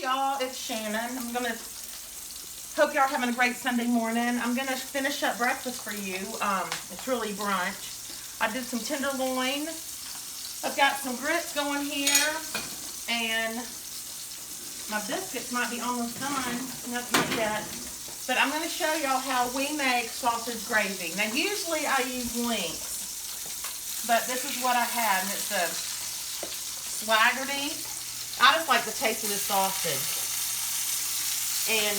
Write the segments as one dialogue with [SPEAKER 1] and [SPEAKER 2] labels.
[SPEAKER 1] y'all, it's Shannon. Hope y'all are having a great Sunday morning. I'm gonna finish up breakfast for you. It's really brunch. I did some tenderloin. I've got some grits going here, and my biscuits might be almost done. Not yet. But I'm gonna show y'all how we make sausage gravy. Now usually I use Lynx, but this is what I had, and it's a Swaggerty. I just like the taste of the sausage. And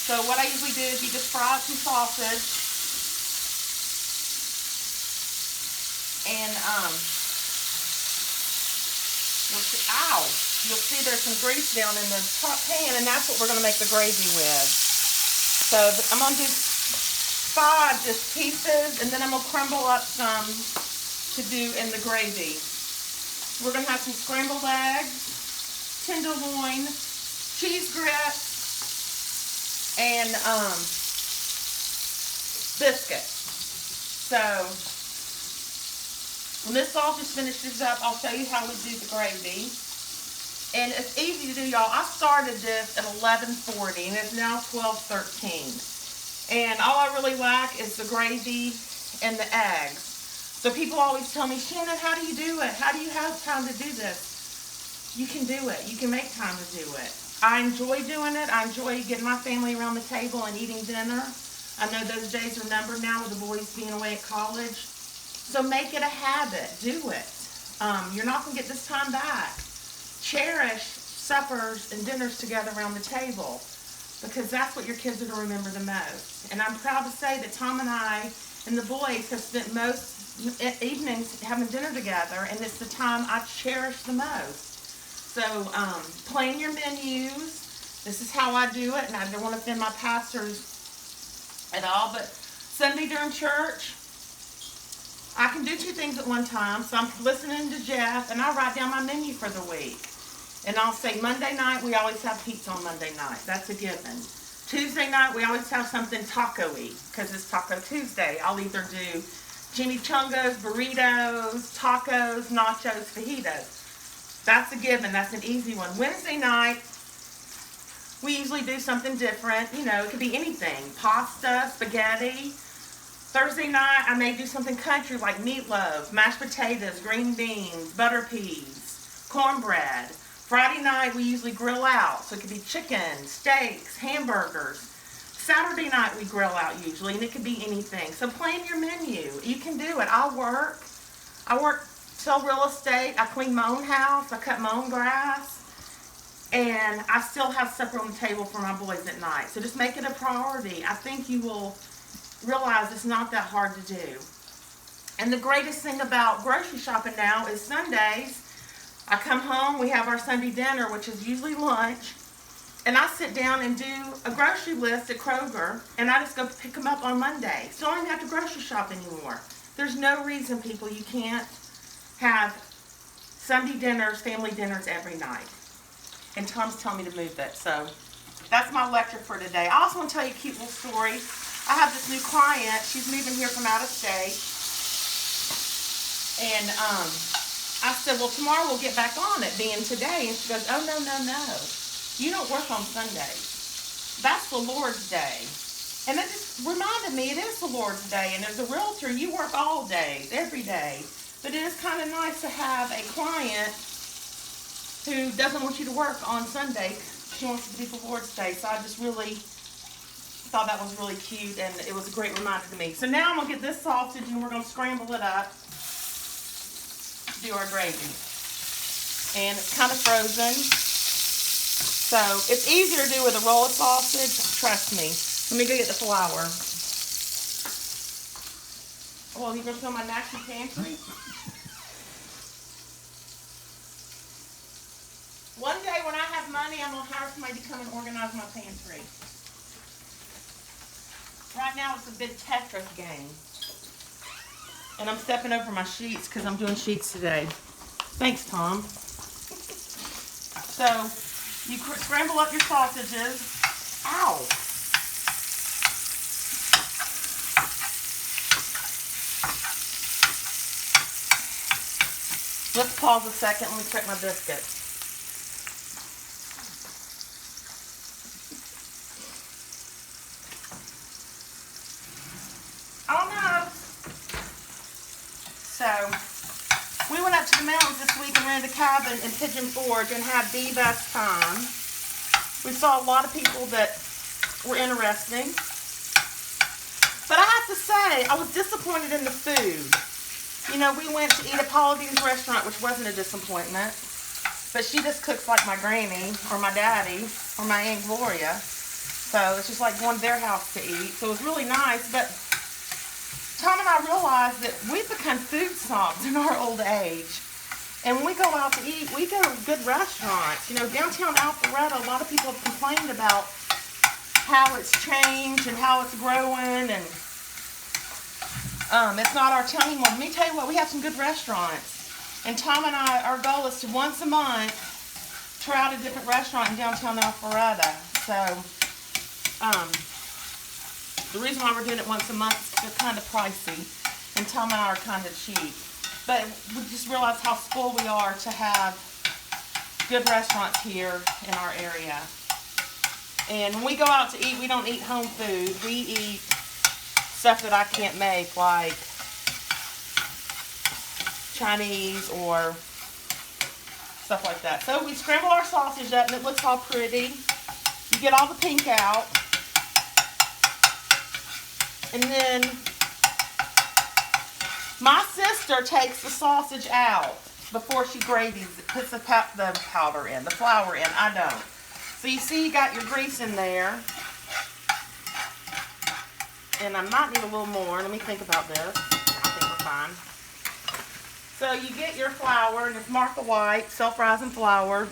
[SPEAKER 1] so what I usually do is you just fry up some sausage, and you'll see there's some grease down in the top pan, and that's what we're gonna make the gravy with. So I'm gonna do 5 just pieces, and then I'm gonna crumble up some to do in the gravy. We're gonna have some scrambled eggs, tenderloin, cheese grits, and biscuits. So when this sausage finishes up, I'll show you how we do the gravy. And it's easy to do, y'all. I started this at 11:40, and it's now 12:13. And all I really lack is the gravy and the eggs. So people always tell me, Shannon, how do you do it? How do you have time to do this? You can do it. You can make time to do it. I enjoy doing it. I enjoy getting my family around the table and eating dinner. I know those days are numbered now with the boys being away at college. So make it a habit. Do it. You're not going to get this time back. Cherish suppers and dinners together around the table, because that's what your kids are going to remember the most. And I'm proud to say that Tom and I and the boys have spent most evenings having dinner together, and it's the time I cherish the most. So plan your menus. This is how I do it, and I don't want to offend my pastors at all, but Sunday during church, I can do 2 things at one time. So I'm listening to Jeff, and I write down my menu for the week. And I'll say Monday night, we always have pizza on Monday night. That's a given. Tuesday night, we always have something taco-y, because it's Taco Tuesday. I'll either do chimichangas, burritos, tacos, nachos, fajitas. That's a given. That's an easy one. Wednesday night, we usually do something different. You know, it could be anything. Pasta, spaghetti. Thursday night, I may do something country like meatloaf, mashed potatoes, green beans, butter peas, cornbread. Friday night, we usually grill out. So it could be chicken, steaks, hamburgers. Saturday night, we grill out usually, and it could be anything. So plan your menu. You can do it. I work, sell real estate. I clean my own house. I cut my own grass. And I still have supper on the table for my boys at night. So just make it a priority. I think you will realize it's not that hard to do. And the greatest thing about grocery shopping now is Sundays, I come home, we have our Sunday dinner, which is usually lunch, and I sit down and do a grocery list at Kroger, and I just go pick them up on Monday. So I don't even have to grocery shop anymore. There's no reason, people, you can't have Sunday dinners, family dinners every night. And Tom's telling me to move it, so that's my lecture for today. I also want to tell you a cute little story. I have this new client. She's moving here from out of state. And I said, well, tomorrow we'll get back on it, being today. And she goes, oh, no. You don't work on Sundays. That's the Lord's day. And it just reminded me, it is the Lord's day. And as a realtor, you work all days, every day. But it is kind of nice to have a client who doesn't want you to work on Sunday. She wants it to be the Lord's day. So I just really thought that was really cute, and it was a great reminder to me. So now I'm going to get this sausage, and we're going to scramble it up to do our gravy. And it's kind of frozen. So it's easier to do with a roll of sausage, trust me. Let me go get the flour. Well, you going to fill my napkin pantry? One day when I have money, I'm going to hire somebody to come and organize my pantry. Right now it's a big Tetris game. And I'm stepping over my sheets because I'm doing sheets today. Thanks, Tom. So, you scramble up your sausages. Ow! Let's pause a second. Let me check my biscuits. So we went up to the mountains this week and rented a cabin in Pigeon Forge and had the best time. We saw a lot of people that were interesting. But I have to say, I was disappointed in the food. You know, we went to eat at Paula Deen's restaurant, which wasn't a disappointment. But she just cooks like my granny or my daddy or my Aunt Gloria. So it's just like going to their house to eat. So it was really nice. But Tom and I realized that we've become food snobs in our old age. And when we go out to eat, we go to good restaurants. You know, downtown Alpharetta, a lot of people have complained about how it's changed and how it's growing. And it's not our town anymore. Let me tell you what, we have some good restaurants. And Tom and I, our goal is to once a month try out a different restaurant in downtown Alpharetta. So, the reason why we're doing it once a month is they're kind of pricey. And Tom and I are kind of cheap. But we just realized how spoiled we are to have good restaurants here in our area. And when we go out to eat, we don't eat home food. We eat stuff that I can't make, like Chinese or stuff like that. So we scramble our sausage up and it looks all pretty. You get all the pink out. And then my sister takes the sausage out before she gravies it, puts the powder in, the flour in. I don't. So you see you got your grease in there. And I might need a little more. Let me think about this. I think we're fine. So you get your flour, and it's Martha White, self-rising flour.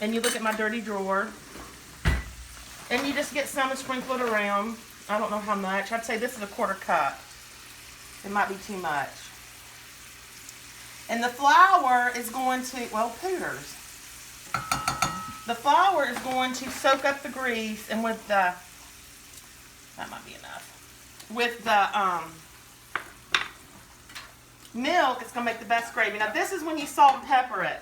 [SPEAKER 1] And you look at my dirty drawer. And you just get some and sprinkle it around. I don't know how much. I'd say this is a 1/4 cup. It might be too much. And the flour is going to, well, pooders. The flour is going to soak up the grease, and with the, that might be enough. With the milk, it's going to make the best gravy. Now, this is when you salt and pepper it.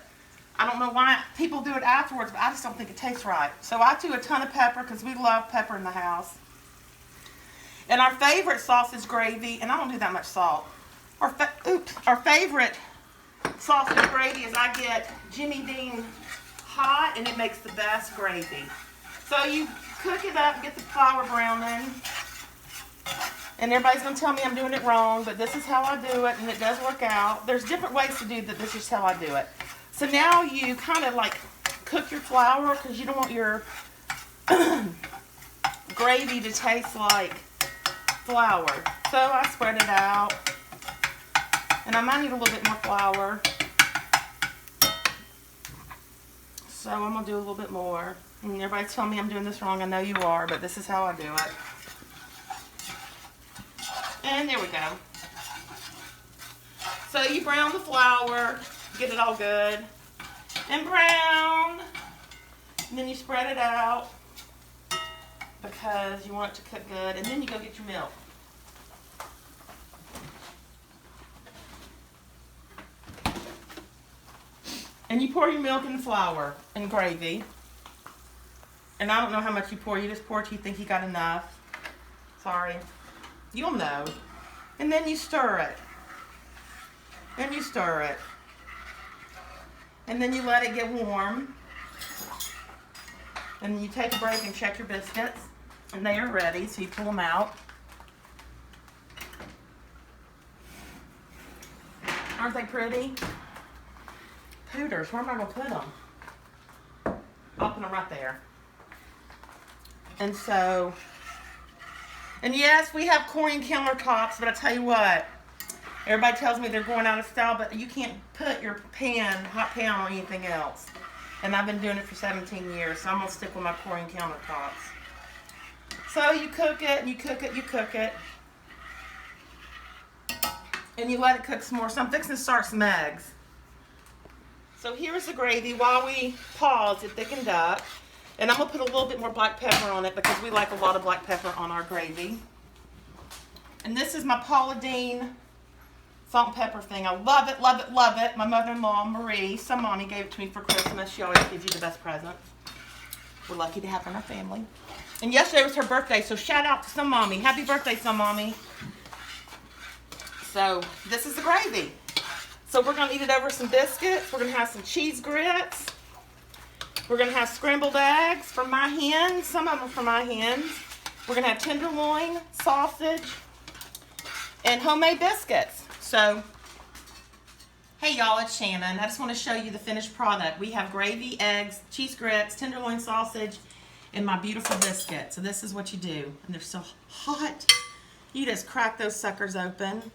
[SPEAKER 1] I don't know why people do it afterwards, but I just don't think it tastes right. So I do a ton of pepper because we love pepper in the house. And our favorite sausage gravy, and I don't do that much salt. Our favorite sausage gravy is I get Jimmy Dean hot, and it makes the best gravy. So you cook it up, get the flour browning, and everybody's going to tell me I'm doing it wrong, but this is how I do it, and it does work out. There's different ways to do that. This is how I do it. So now you kind of like cook your flour because you don't want your gravy to taste like flour. So I spread it out, and I might need a little bit more flour. So I'm going to do a little bit more. And everybody's telling me I'm doing this wrong. I know you are, but this is how I do it. And there we go. So you brown the flour, get it all good, and brown. And then you spread it out because you want it to cook good. And then you go get your milk. And you pour your milk in the flour and gravy. And I don't know how much you pour. You just pour till you think you got enough. Sorry. You'll know. And then you stir it. And you stir it. And then you let it get warm. And you take a break and check your biscuits. And they are ready, so you pull them out. Aren't they pretty? Pooders, where am I going to put them? I'll put them right there. And so, and yes, we have Corian countertops, but I tell you what, everybody tells me they're going out of style, but you can't put your hot pan on anything else. And I've been doing it for 17 years, so I'm going to stick with my Corian countertops. So you cook it, and you cook it, you cook it. And you let it cook some more. So I'm fixing to start some eggs. So here's the gravy. While we pause, it thickened up. And I'm going to put a little bit more black pepper on it because we like a lot of black pepper on our gravy. And this is my Paula Deen salt and pepper thing. I love it, love it, love it. My mother-in-law, Marie, some mommy gave it to me for Christmas. She always gives you the best presents. We're lucky to have her in our family. And yesterday was her birthday, so shout out to some mommy. Happy birthday, some mommy. So this is the gravy. So we're gonna eat it over some biscuits. We're gonna have some cheese grits. We're gonna have scrambled eggs from my hens. Some of them from my hens. We're gonna have tenderloin, sausage, and homemade biscuits. So, hey y'all, it's Shannon. I just want to show you the finished product. We have gravy, eggs, cheese grits, tenderloin sausage, and my beautiful biscuit. So this is what you do. And they're so hot. You just crack those suckers open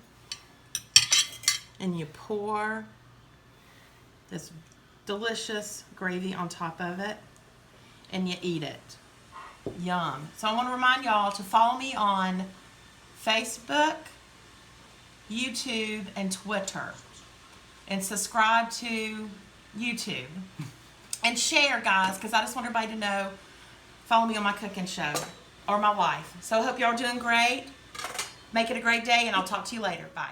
[SPEAKER 1] and you pour this delicious gravy on top of it and you eat it. Yum. So I want to remind y'all to follow me on Facebook, YouTube, and Twitter. And subscribe to YouTube. And share, guys, because I just want everybody to know. Follow me on my cooking show or my life. So I hope y'all are doing great. Make it a great day, and I'll talk to you later. Bye.